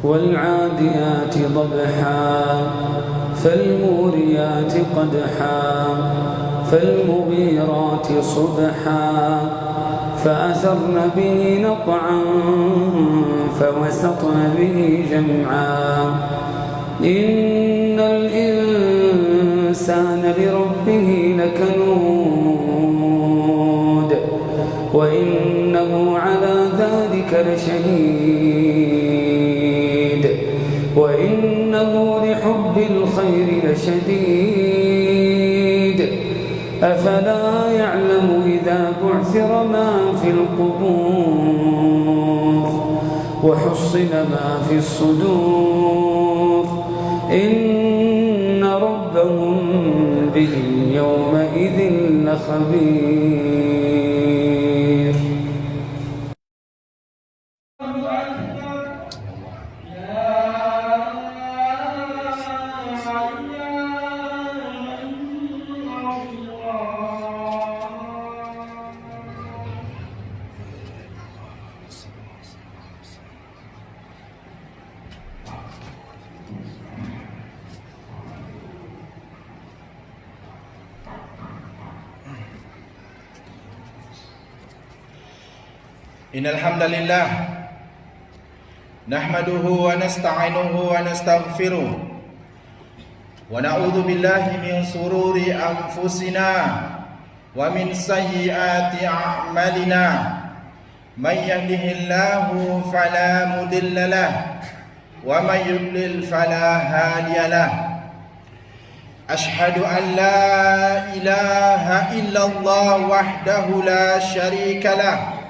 والعاديات ضبحا فالموريات قدحا فالمغيرات صبحا فأثرن به نقعا فوسطن به جمعا إن الإنسان لربه لكنود وإنه على ذلك لشهيد وإنه لحب الخير لشديد أفلا يعلم إذا بعثر ما في القبور وحصل ما في الصدور إن ربهم بهم يومئذ لخبير. Innal hamdalillah nahmaduhu wa nasta'inuhu wa nastaghfiruh wa na'udzu billahi min sururi anfusina wa min sayyiati a'malina may yahdihillahu fala mudilla lahu wa may yudlil fala hadiya lahu ashhadu an la ilaha illallah wahdahu la syarika lahu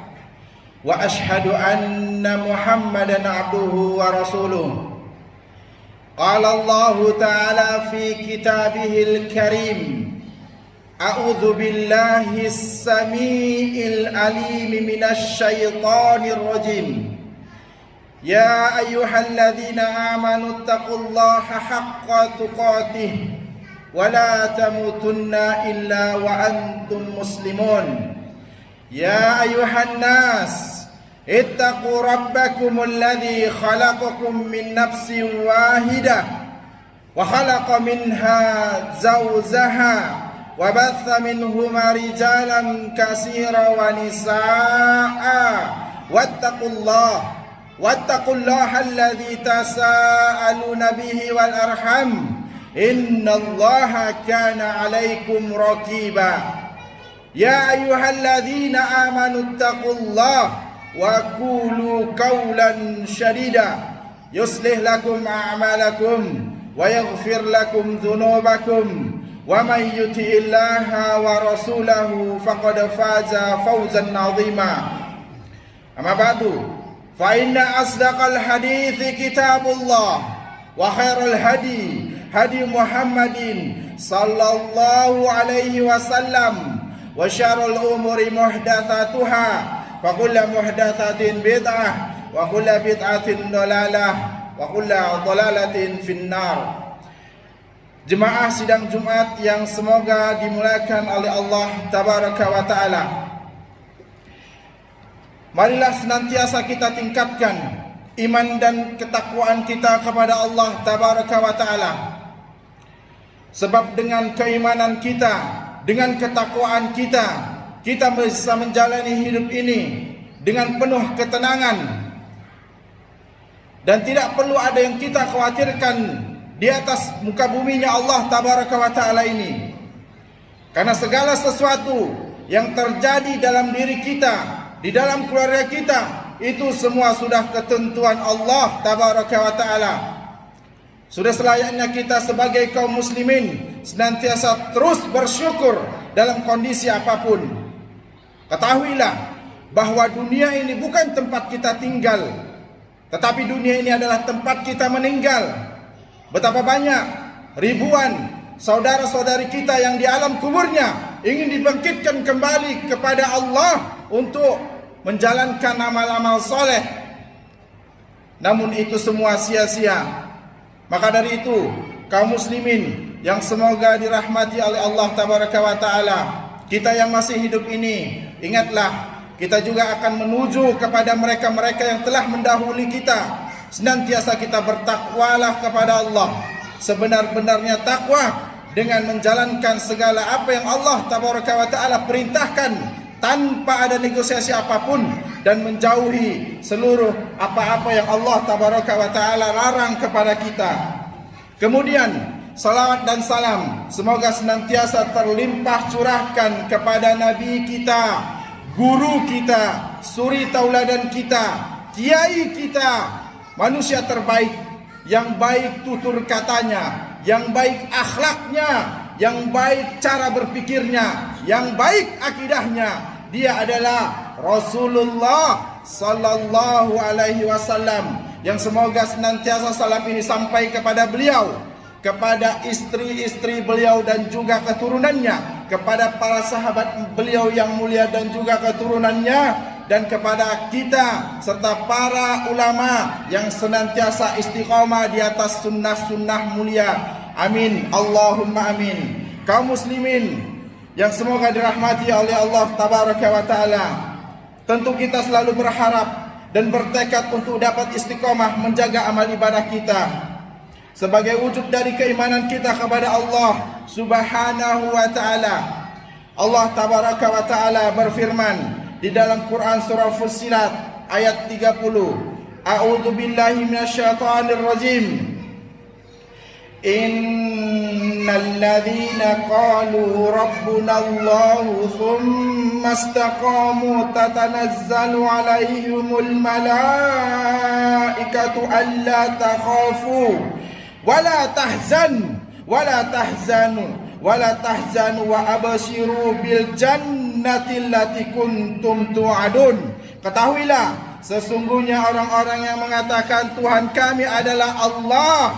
wa ashhadu anna Muhammadan abduhu wa rasuluh. Qala Allah ta'ala fi kitabihil karim, a'udzu billahi as-sami'il alim minasy syaithanir rajim. Ya ayyuhalladzina amanu taqullaha haqqa tuqatih wa la tamutunna illa wa antum muslimun. Ya ayyuhan nas ittaqu rabbakumul ladzi khalaqakum min nafsin wahidah wa khalaqa minha zawjaha wa batha minhuma rijalan katsiran wa nisaa wattaqullaha alladzi tasaaluna bihi wal arham innallaha kana 'alaikum raqiba. Ya ayyuhalladzina amanu taqullaha wa qulu qawlan sadida yuslih lakum a'malakum wa yaghfir lakum dhunubakum wa may yuti'illaha wa rasulahu faqad faza fawzan 'azima. Amma ba'du, fa inna asdaqal hadithi kitabullah wa khairal hadi hadi Muhammadin sallallahu alaihi wasallam wa syarrul umuri muhdatsatuha wa kullu muhdatsatin bid'ah wa kullu bid'atin dhalalah wa kullu dhalalatin finnar. Jemaah sidang Jumat yang semoga dimuliakan oleh Allah tabaraka wa taala, marilah senantiasa kita tingkatkan iman dan ketakwaan kita kepada Allah tabaraka wa taala. Sebab dengan keimanan kita, dengan ketakwaan kita, kita bisa menjalani hidup ini dengan penuh ketenangan dan tidak perlu ada yang kita khawatirkan di atas muka buminya Allah tabaraka wa taala ini. Karena segala sesuatu yang terjadi dalam diri kita, di dalam keluarga kita, itu semua sudah ketentuan Allah tabaraka wa taala. Sudah selayaknya kita sebagai kaum muslimin senantiasa terus bersyukur dalam kondisi apapun. Ketahuilah bahwa dunia ini bukan tempat kita tinggal, tetapi dunia ini adalah tempat kita meninggal. Betapa banyak ribuan saudara-saudari kita yang di alam kuburnya ingin dibangkitkan kembali kepada Allah untuk menjalankan amal-amal soleh, namun itu semua sia-sia. Maka dari itu, kaum muslimin yang semoga dirahmati oleh Allah tabaraka wa taala, kita yang masih hidup ini, ingatlah kita juga akan menuju kepada mereka-mereka yang telah mendahului kita, senantiasa kita bertakwalah kepada Allah sebenar-benarnya takwa, dengan menjalankan segala apa yang Allah Tabaraka wa Ta'ala perintahkan tanpa ada negosiasi apapun, dan menjauhi seluruh apa-apa yang Allah Tabaraka wa Ta'ala larang kepada kita. Kemudian salawat dan salam semoga senantiasa terlimpah curahkan kepada Nabi kita, guru kita, suri tauladan kita, kiai kita, manusia terbaik, yang baik tutur katanya, yang baik akhlaknya, yang baik cara berpikirnya, yang baik akidahnya. Dia adalah Rasulullah sallallahu alaihi wasallam, yang semoga senantiasa salam ini sampai kepada beliau, kepada istri-istri beliau dan juga keturunannya, kepada para sahabat beliau yang mulia dan juga keturunannya, dan kepada kita serta para ulama yang senantiasa istiqamah di atas sunnah-sunnah mulia. Amin, Allahumma amin. Kaum muslimin yang semoga dirahmati oleh Allah Tabaraka wa Ta'ala, tentu kita selalu berharap dan bertekad untuk dapat istiqamah menjaga amal ibadah kita sebagai wujud dari keimanan kita kepada Allah Subhanahu wa Ta'ala. Allah Tabaraka wa Ta'ala berfirman di dalam Quran surah Fussilat ayat 30, A'udzu billahi minasyaitonir rajim. Innal ladzina qalu rabbunallahu tsumma istaqamu tatanazzalu 'alaihimul malaikatu alla takhafu wala tahzanu wa abshiru bil jannati allati kuntum tu'adun. Ketahuilah, sesungguhnya orang-orang yang mengatakan Tuhan kami adalah Allah,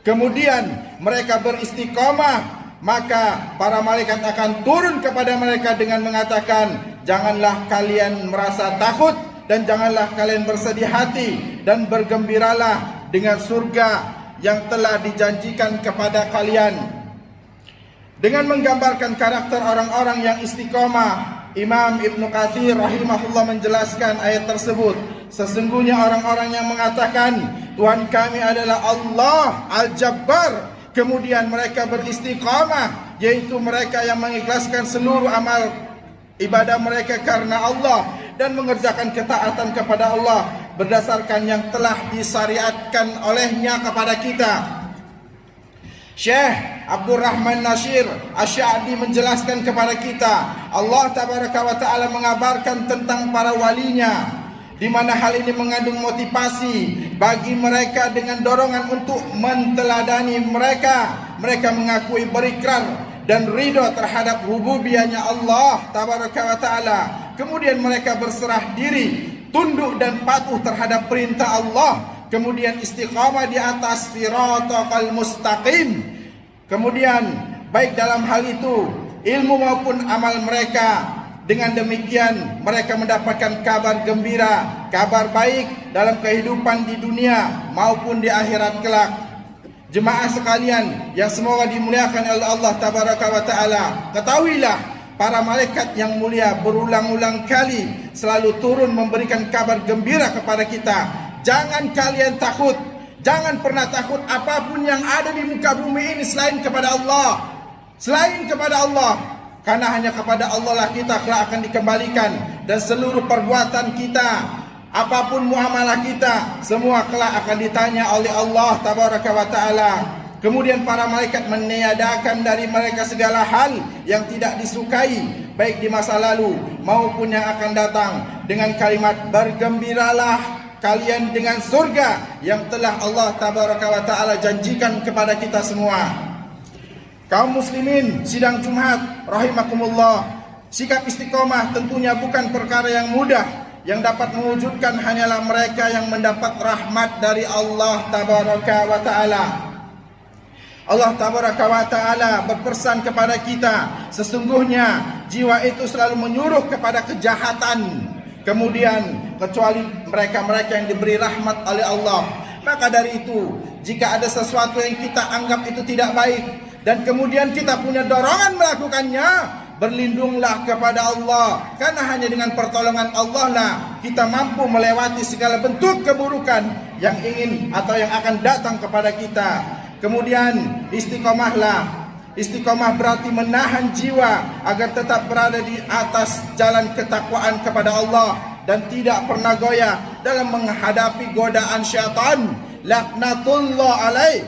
kemudian mereka beristiqamah, maka para malaikat akan turun kepada mereka dengan mengatakan, janganlah kalian merasa takut dan janganlah kalian bersedih hati, dan bergembiralah dengan surga yang telah dijanjikan kepada kalian. Dengan menggambarkan karakter orang-orang yang istiqamah, Imam Ibn Katsir rahimahullah menjelaskan ayat tersebut. Sesungguhnya orang-orang yang mengatakan Tuhan kami adalah Allah Al-Jabbar, kemudian mereka beristiqamah, yaitu mereka yang mengikhlaskan seluruh amal ibadah mereka karena Allah dan mengerjakan ketaatan kepada Allah berdasarkan yang telah disyariatkan olehnya kepada kita. Syekh Abdurrahman Nasir Asy'adi menjelaskan kepada kita, Allah Tabaraka wa Ta'ala mengabarkan tentang para walinya, di mana hal ini mengandung motivasi bagi mereka dengan dorongan untuk menteladani mereka. Mereka mengakui, berikrar dan ridho terhadap rububiyahnya Allah Tabaraka wa Ta'ala. Kemudian mereka berserah diri, tunduk dan patuh terhadap perintah Allah. Kemudian istiqamah di atas siratal mustaqim. Kemudian baik dalam hal itu ilmu maupun amal mereka. Dengan demikian mereka mendapatkan kabar gembira, kabar baik dalam kehidupan di dunia maupun di akhirat kelak. Jemaah sekalian yang semoga dimuliakan oleh Allah Tabaraka wa Ta'ala, ketahuilah para malaikat yang mulia berulang-ulang kali selalu turun memberikan kabar gembira kepada kita. Jangan kalian takut, jangan pernah takut apapun yang ada di muka bumi ini selain kepada Allah. Selain kepada Allah, karena hanya kepada Allah lah kita kelak akan dikembalikan, dan seluruh perbuatan kita, apapun muamalah kita, semua kelak akan ditanya oleh Allah Tabaraka wa Ta'ala. Kemudian para malaikat meniadakan dari mereka segala hal yang tidak disukai, baik di masa lalu maupun yang akan datang, dengan kalimat bergembiralah kalian dengan surga yang telah Allah Tabaraka wa Ta'ala janjikan kepada kita semua. Kaum muslimin sidang Jumat rahimakumullah, sikap istiqomah tentunya bukan perkara yang mudah. Yang dapat mewujudkan hanyalah mereka yang mendapat rahmat dari Allah Tabaraka wa Ta'ala. Allah Tabaraka wa Ta'ala berpesan kepada kita, sesungguhnya jiwa itu selalu menyuruh kepada kejahatan, kemudian kecuali mereka-mereka yang diberi rahmat oleh Allah. Maka dari itu, jika ada sesuatu yang kita anggap itu tidak baik dan kemudian kita punya dorongan melakukannya, berlindunglah kepada Allah, karena hanya dengan pertolongan Allah lah kita mampu melewati segala bentuk keburukan yang ingin atau yang akan datang kepada kita. Kemudian istiqomahlah. Istiqomah berarti menahan jiwa agar tetap berada di atas jalan ketakwaan kepada Allah dan tidak pernah goyah dalam menghadapi godaan syaitan, laknatullah alaih.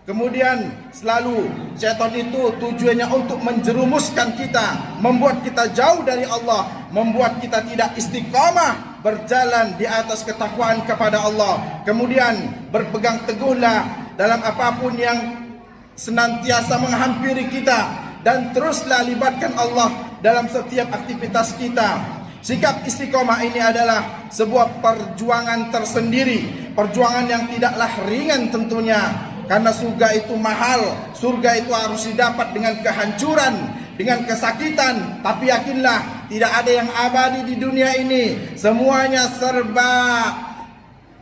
Kemudian selalu syaitan itu tujuannya untuk menjerumuskan kita, membuat kita jauh dari Allah, membuat kita tidak istiqamah berjalan di atas ketakwaan kepada Allah. Kemudian berpegang teguhlah dalam apapun yang senantiasa menghampiri kita, dan teruslah libatkan Allah dalam setiap aktivitas kita. Sikap istiqomah ini adalah sebuah perjuangan tersendiri, perjuangan yang tidaklah ringan tentunya, karena surga itu mahal, surga itu harus didapat dengan kehancuran, dengan kesakitan. Tapi yakinlah, tidak ada yang abadi di dunia ini, semuanya serba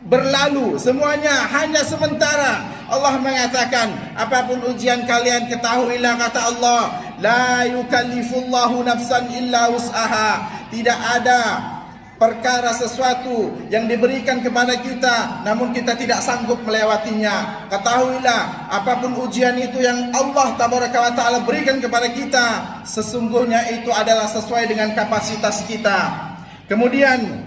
berlalu, semuanya hanya sementara. Allah mengatakan, apapun ujian kalian, ketahuilah, kata Allah, la yukallifullahu nafsan illa wus'aha. Tidak ada perkara sesuatu yang diberikan kepada kita namun kita tidak sanggup melewatinya. Ketahuilah, apapun ujian itu yang Allah tabaraka wa ta'ala berikan kepada kita, sesungguhnya itu adalah sesuai dengan kapasitas kita. Kemudian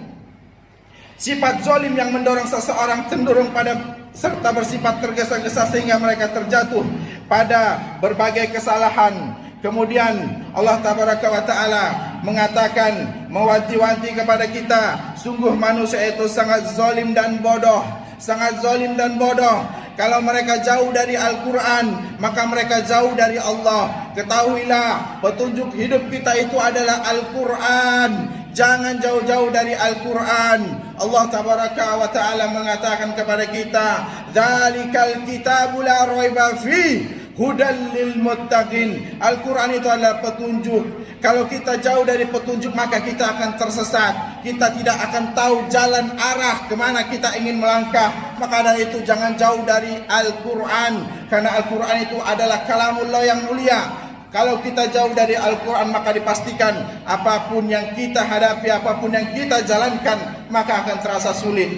sifat zalim yang mendorong seseorang cenderung pada serta bersifat tergesa-gesa sehingga mereka terjatuh pada berbagai kesalahan. Kemudian Allah tabaraka wa ta'ala mengatakan, mewanti-wanti kepada kita, sungguh manusia itu sangat zalim dan bodoh, sangat zalim dan bodoh. Kalau mereka jauh dari Al-Quran, maka mereka jauh dari Allah. Ketahuilah, petunjuk hidup kita itu adalah Al-Quran. Jangan jauh-jauh dari Al-Quran. Allah tabaraka wa ta'ala mengatakan kepada kita, dzalikal kitabu la raiba fihi hudan lil muttaqin. Al-Quran itu adalah petunjuk. Kalau kita jauh dari petunjuk, maka kita akan tersesat. Kita tidak akan tahu jalan arah kemana kita ingin melangkah. Maka dari itu jangan jauh dari Al-Quran, karena Al-Quran itu adalah kalamullah yang mulia. Kalau kita jauh dari Al-Quran, maka dipastikan apapun yang kita hadapi, apapun yang kita jalankan, maka akan terasa sulit.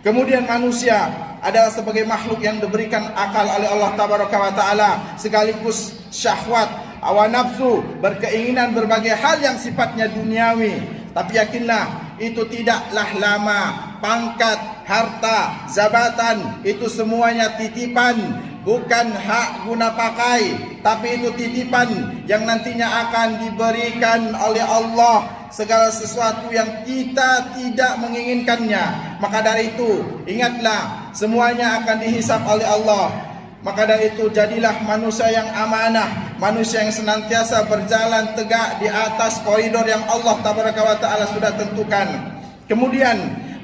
Kemudian manusia adalah sebagai makhluk yang diberikan akal oleh Allah tabaraka wa ta'ala, sekaligus syahwat, hawa nafsu, berkeinginan berbagai hal yang sifatnya duniawi. Tapi yakinlah, itu tidaklah lama. Pangkat, harta, jabatan, itu semuanya titipan, bukan hak guna pakai, tapi itu titipan yang nantinya akan diberikan oleh Allah. Segala sesuatu yang kita tidak menginginkannya, maka dari itu ingatlah, semuanya akan dihisap oleh Allah. Maka dari itu jadilah manusia yang amanah, manusia yang senantiasa berjalan tegak di atas koridor yang Allah tabaraka wa ta'ala sudah tentukan. Kemudian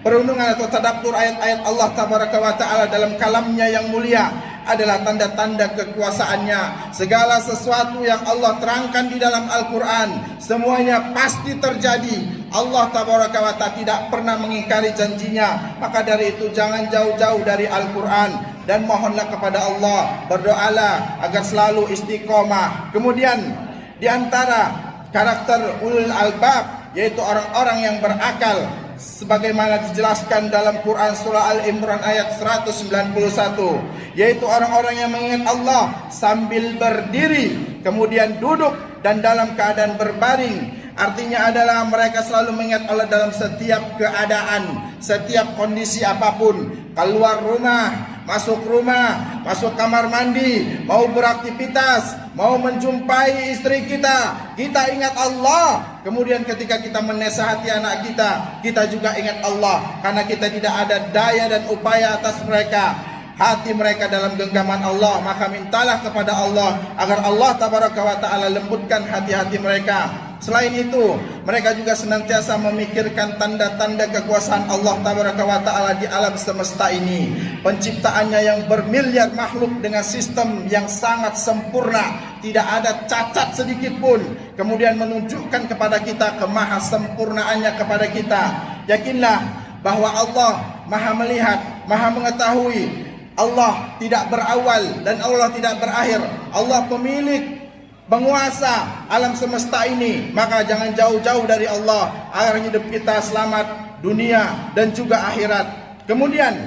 perenungan atau tadabbur ayat-ayat Allah tabaraka wa ta'ala dalam kalamnya yang mulia adalah tanda-tanda kekuasaannya. Segala sesuatu yang Allah terangkan di dalam Al-Quran, semuanya pasti terjadi. Allah tabaraka wa ta'ala tidak pernah mengingkari janjinya. Maka dari itu jangan jauh-jauh dari Al-Quran, dan mohonlah kepada Allah, berdoalah agar selalu istiqomah. Kemudian di antara karakter ulul albab, yaitu orang-orang yang berakal, sebagaimana dijelaskan dalam Quran surah Al-Imran ayat 191, yaitu orang-orang yang mengingat Allah sambil berdiri, kemudian duduk, dan dalam keadaan berbaring. Artinya adalah mereka selalu mengingat Allah dalam setiap keadaan, setiap kondisi apapun. Keluar rumah, masuk rumah, masuk kamar mandi, mau beraktivitas, mau menjumpai istri kita, kita ingat Allah. Kemudian ketika kita menasihati anak kita, kita juga ingat Allah, karena kita tidak ada daya dan upaya atas mereka. Hati mereka dalam genggaman Allah, maka mintalah kepada Allah agar Allah tabaraka wa ta'ala lembutkan hati-hati mereka. Selain itu, mereka juga senantiasa memikirkan tanda-tanda kekuasaan Allah tabaraka wa ta'ala di alam semesta ini, penciptaannya yang bermiliar makhluk dengan sistem yang sangat sempurna, tidak ada cacat sedikit pun. Kemudian menunjukkan kepada kita kemahasempurnaannya kepada kita. Yakinlah bahwa Allah maha melihat, maha mengetahui. Allah tidak berawal dan Allah tidak berakhir. Allah pemilik penguasa alam semesta ini, maka jangan jauh-jauh dari Allah agar hidup kita selamat dunia dan juga akhirat. Kemudian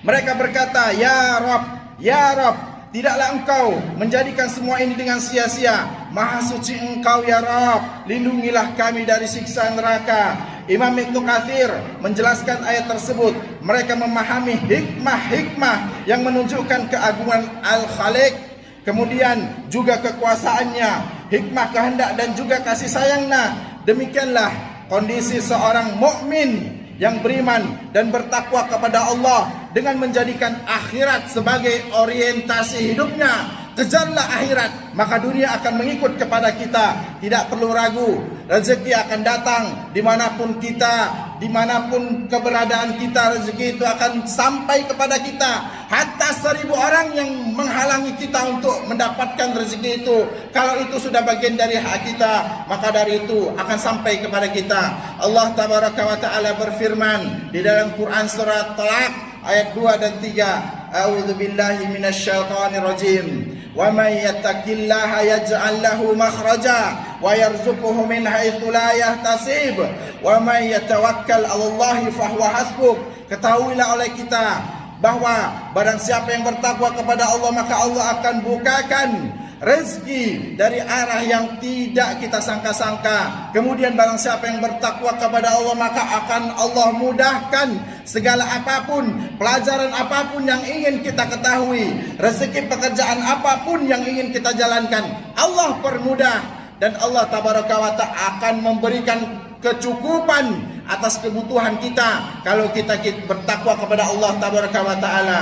mereka berkata, Ya Rabb, tidaklah engkau menjadikan semua ini dengan sia-sia. Maha suci engkau ya Rabb, lindungilah kami dari siksa neraka. Imam Ibnu Katsir menjelaskan ayat tersebut. Mereka memahami hikmah-hikmah yang menunjukkan keagungan Al-Khaliq, kemudian juga kekuasaannya, hikmah kehendak dan juga kasih sayangnya. Demikianlah kondisi seorang mukmin yang beriman dan bertakwa kepada Allah dengan menjadikan akhirat sebagai orientasi hidupnya. Kejarlah akhirat, maka dunia akan mengikut kepada kita. Tidak perlu ragu, rezeki akan datang dimanapun kita, dimanapun keberadaan kita, rezeki itu akan sampai kepada kita. Hatta 1000 orang yang menghalangi kita untuk mendapatkan rezeki itu, kalau itu sudah bagian dari hak kita, maka dari itu akan sampai kepada kita. Allah Tabaraka wa Ta'ala berfirman di dalam Quran surat Talaq ayat 2 dan 3. A'udzu billahi minasyaitonir rajim. Wa may yattaqillaha yaj'al lahu makhraja wa yarzuquhu min haitsu la yahtasib wa may yatawakkal 'alallahi fahuwa hasbuh. Ketahuilah oleh kita bahwa barang siapa yang bertakwa kepada Allah, maka Allah akan bukakan rezeki dari arah yang tidak kita sangka-sangka. Kemudian barang siapa yang bertakwa kepada Allah, maka akan Allah mudahkan segala apapun, pelajaran apapun yang ingin kita ketahui, rezeki pekerjaan apapun yang ingin kita jalankan, Allah permudah. Dan Allah Tabaraka wa Ta'ala akan memberikan kecukupan atas kebutuhan kita kalau kita bertakwa kepada Allah Tabaraka wa Ta'ala.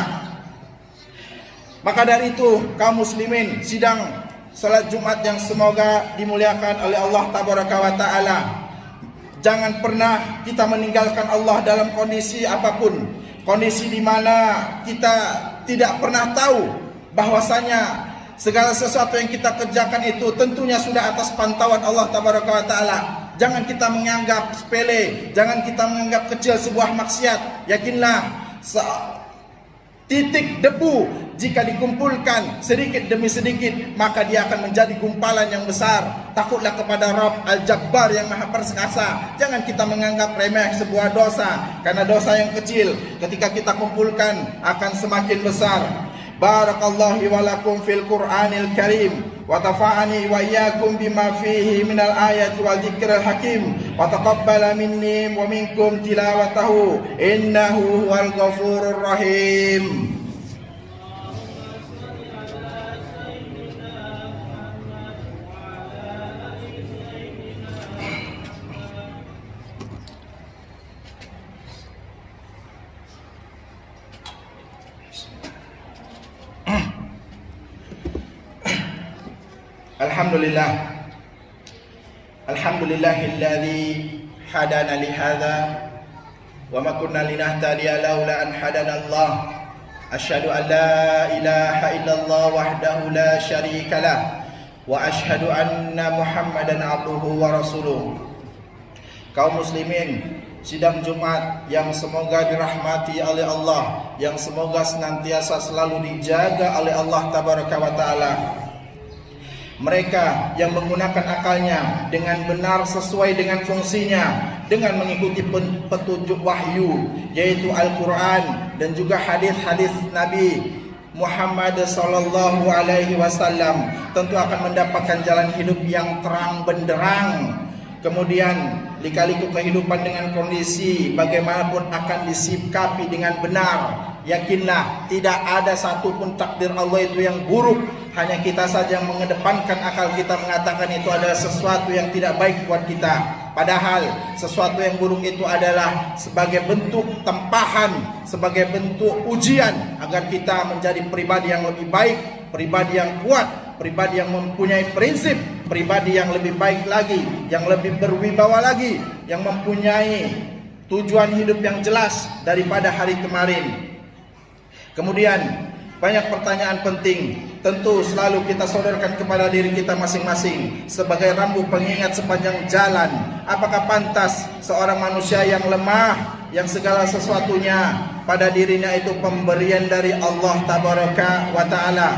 Maka dari itu, kaum muslimin, sidang salat Jumat yang semoga dimuliakan oleh Allah Tabaraka wa Ta'ala, jangan pernah kita meninggalkan Allah dalam kondisi apapun. Kondisi di mana kita tidak pernah tahu bahwasanya segala sesuatu yang kita kerjakan itu tentunya sudah atas pantauan Allah Tabaraka wa Ta'ala. Jangan kita menganggap sepele, jangan kita menganggap kecil sebuah maksiat. Yakinlah, titik debu jika dikumpulkan sedikit demi sedikit, maka dia akan menjadi gumpalan yang besar. Takutlah kepada Rabb Al-Jabbar yang Maha Perkasa. Jangan kita menganggap remeh sebuah dosa, karena dosa yang kecil ketika kita kumpulkan akan semakin besar. Barakallahu wa lakum fil Qur'anil Karim wa tafa'ani wa iyyakum bima fihi minal ayati wa dzikril hakim wa taqabbala minni wa minkum tilawatahu innahu huwal ghafurur rahim. Alhamdulillahilladzi hadana li hadza wa ma kunna linahtadiya laula an hadanallah. Asyhadu an la ilaha illallah wahdahu la syarikalah wa asyhadu anna Muhammadan abduhu wa rasuluh. Kaum muslimin, sidang Jumat yang semoga dirahmati oleh Allah, yang semoga senantiasa selalu dijaga oleh Allah Tabaraka wa Ta'ala. Mereka yang menggunakan akalnya dengan benar sesuai dengan fungsinya, dengan mengikuti petunjuk wahyu, yaitu Al-Quran dan juga hadis-hadis Nabi Muhammad sallallahu alaihi wasallam, tentu akan mendapatkan jalan hidup yang terang benderang. Kemudian lika-liku kehidupan dengan kondisi bagaimanapun akan disikapi dengan benar. Yakinlah, tidak ada satupun takdir Allah itu yang buruk. Hanya kita saja yang mengedepankan akal kita, mengatakan itu adalah sesuatu yang tidak baik buat kita. Padahal sesuatu yang buruk itu adalah sebagai bentuk tempahan, sebagai bentuk ujian agar kita menjadi pribadi yang lebih baik, pribadi yang kuat, pribadi yang mempunyai prinsip, pribadi yang lebih baik lagi, yang lebih berwibawa lagi, yang mempunyai tujuan hidup yang jelas daripada hari kemarin. Kemudian banyak pertanyaan penting tentu selalu kita sodorkan kepada diri kita masing-masing sebagai rambu pengingat sepanjang jalan. Apakah pantas seorang manusia yang lemah, yang segala sesuatunya pada dirinya itu pemberian dari Allah Tabaraka wa Ta'ala,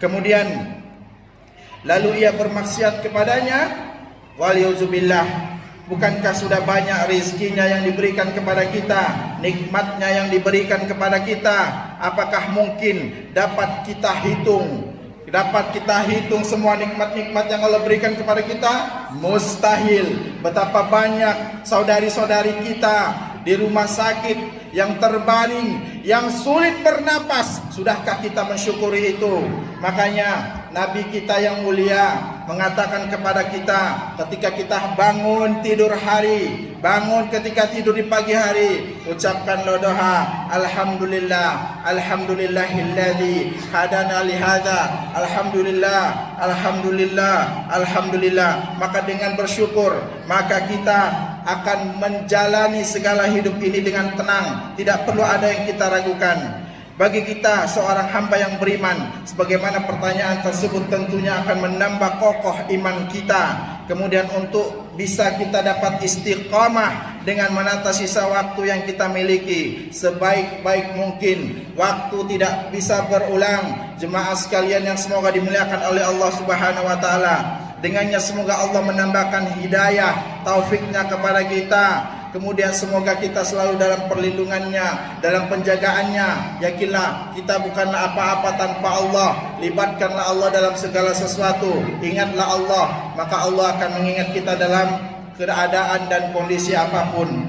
kemudian lalu ia bermaksiat kepadanya, waliyuzubillah. Bukankah sudah banyak rezekinya yang diberikan kepada kita, nikmatnya yang diberikan kepada kita? Apakah mungkin dapat kita hitung semua nikmat-nikmat yang Allah berikan kepada kita? Mustahil. Betapa banyak saudari-saudari kita di rumah sakit yang terbaring, yang sulit bernapas. Sudahkah kita mensyukuri itu? Makanya Nabi kita yang mulia mengatakan kepada kita, ketika kita bangun tidur hari, bangun ketika tidur di pagi hari, ucapkan doa, alhamdulillah, alhamdulillahilladzi hadana li hadza, alhamdulillah, alhamdulillah, alhamdulillah. Maka dengan bersyukur, maka kita akan menjalani segala hidup ini dengan tenang, tidak perlu ada yang kita ragukan. Bagi kita seorang hamba yang beriman, sebagaimana pertanyaan tersebut tentunya akan menambah kokoh iman kita. Kemudian untuk bisa kita dapat istiqamah dengan menata sisa waktu yang kita miliki sebaik-baik mungkin. Waktu tidak bisa berulang. Jemaah sekalian yang semoga dimuliakan oleh Allah Subhanahu wa taala. Dengannya semoga Allah menambahkan hidayah, taufiknya kepada kita. Kemudian semoga kita selalu dalam perlindungannya, dalam penjagaannya. Yakinlah kita bukanlah apa-apa tanpa Allah. Libatkanlah Allah dalam segala sesuatu. Ingatlah Allah, maka Allah akan mengingat kita dalam keadaan dan kondisi apapun.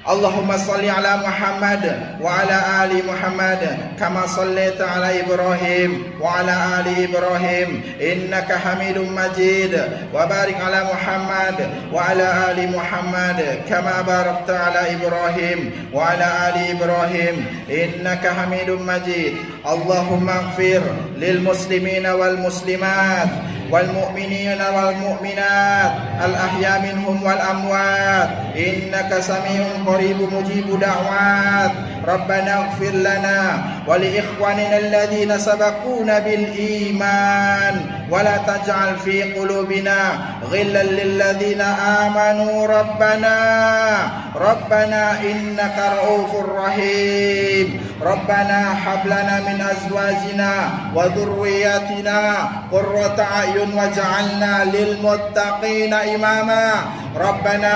Allahumma salli ala Muhammad wa ala ali Muhammad kama sallaita ala Ibrahim wa ala ali Ibrahim innaka Hamidum Majid, wa barik ala Muhammad wa ala ali Muhammad kama barakta ala Ibrahim wa ala ali Ibrahim innaka Hamidum Majid. Allahumma ighfir lil muslimina wal muslimat والمؤمنين والمؤمنات الأحياء منهم والأموات إنك سميع قريب مجيب دعوات. ربنا اغفر لنا ولإخواننا الذين سبقونا بالإيمان ولا تجعل في قلوبنا غلا للذين آمنوا ربنا إنك رؤوف رحيم. ربنا هب لنا من أزواجنا وذرياتنا قرة أعين واجعلنا للمتقين إماما. ربنا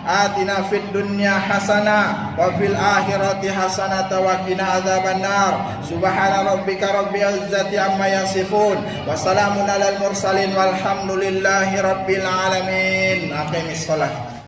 آتنا في الدنيا حسنة وفي الآخرة حسنة وقنا عذاب النار. سبحان ربك رب العزة عما يصفون وسلام على المرسلين والحمد لله رب العالمين. أقم الصلاة.